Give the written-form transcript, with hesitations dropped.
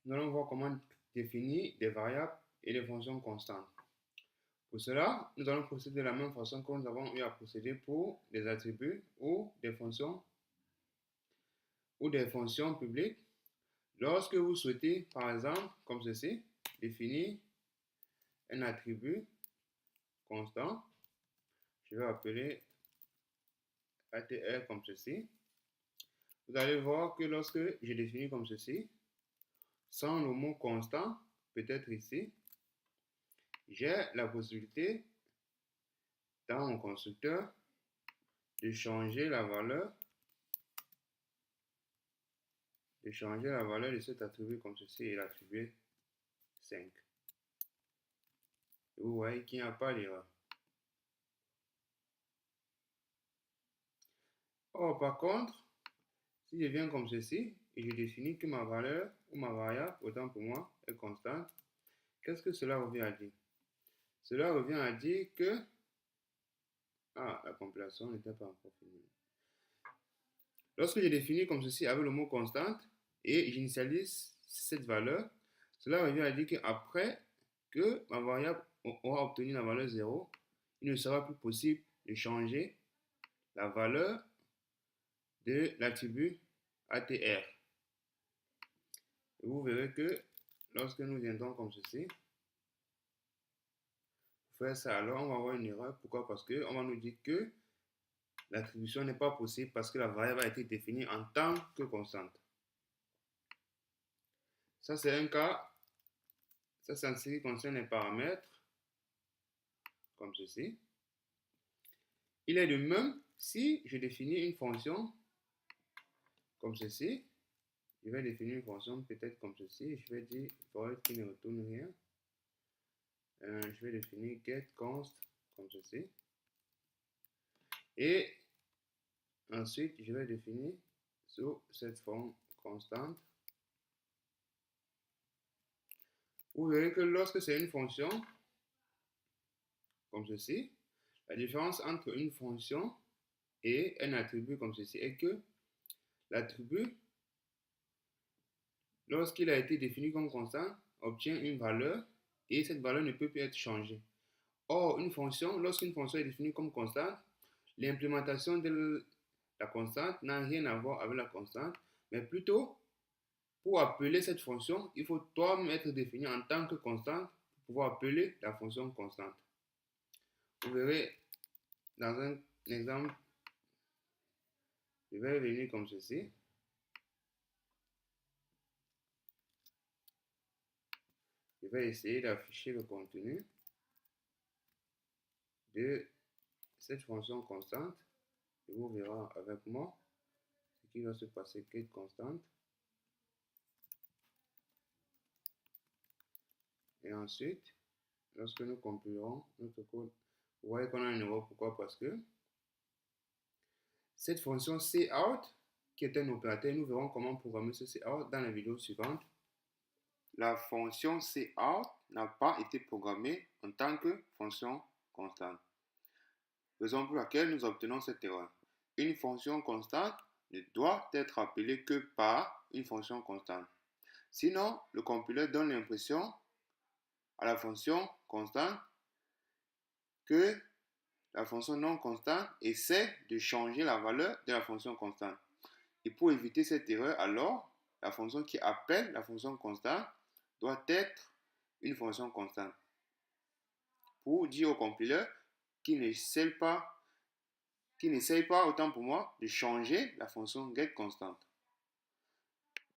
nous allons voir comment définir des variables et des fonctions constantes. Pour cela, nous allons procéder de la même façon que nous avons eu à procéder pour des attributs ou des fonctions publiques. Lorsque vous souhaitez, par exemple, comme ceci, définir un attribut constant, je vais appeler ATR comme ceci. Vous allez voir que lorsque je définis comme ceci, sans le mot constant, peut-être ici, j'ai la possibilité dans mon constructeur de changer la valeur de cet attribut comme ceci et l'attribuer 5. Et vous voyez qu'il n'y a pas d'erreur. Or, par contre, si je viens comme ceci et je définis que ma valeur ou ma variable, autant pour moi, est constante, qu'est-ce que cela revient à dire? Cela revient à dire que la compilation n'était pas encore finie. Lorsque je définis comme ceci avec le mot constante et j'initialise cette valeur, cela revient à dire qu'après que ma variable aura obtenu la valeur 0, il ne sera plus possible de changer la valeur de l'attribut ATR. Et vous verrez que lorsque nous viendrons comme ceci, pour faire ça, alors on va avoir une erreur. Pourquoi? Parce qu'on va nous dire que l'attribution n'est pas possible parce que la variable a été définie en tant que constante. Ça, c'est un cas. Ça, c'est en ce qui concerne les paramètres, comme ceci. Il est de même si je définis une fonction comme ceci. Je vais définir une fonction peut-être comme ceci. Je vais dire void qui ne retourne rien. Je vais définir getConst comme ceci. Et ensuite, je vais définir sur cette forme constante. Vous verrez que lorsque c'est une fonction comme ceci, la différence entre une fonction et un attribut comme ceci est que l'attribut, lorsqu'il a été défini comme constant, obtient une valeur et cette valeur ne peut plus être changée. Or, lorsqu'une fonction est définie comme constante, l'implémentation de la constante n'a rien à voir avec la constante, mais plutôt, pour appeler cette fonction, il faut toi-même être défini en tant que constante pour pouvoir appeler la fonction constante. Vous verrez dans un exemple, je vais venir comme ceci. Je vais essayer d'afficher le contenu de cette fonction constante. Et vous verrez avec moi ce qui va se passer get constante. Et ensuite, lorsque nous compilerons notre code, vous voyez qu'on a une erreur. Pourquoi? Parce que cette fonction cout, qui est un opérateur, nous verrons comment programmer ce cout dans la vidéo suivante. La fonction cout n'a pas été programmée en tant que fonction constante. Raison pour laquelle nous obtenons cette erreur. Une fonction constante ne doit être appelée que par une fonction constante. Sinon, le compileur donne l'impression à la fonction constante que la fonction non constante essaie de changer la valeur de la fonction constante. Et pour éviter cette erreur, alors, la fonction qui appelle la fonction constante doit être une fonction constante. Pour dire au compileur qu'il n'essaye pas, autant pour moi, de changer la fonction getConstante.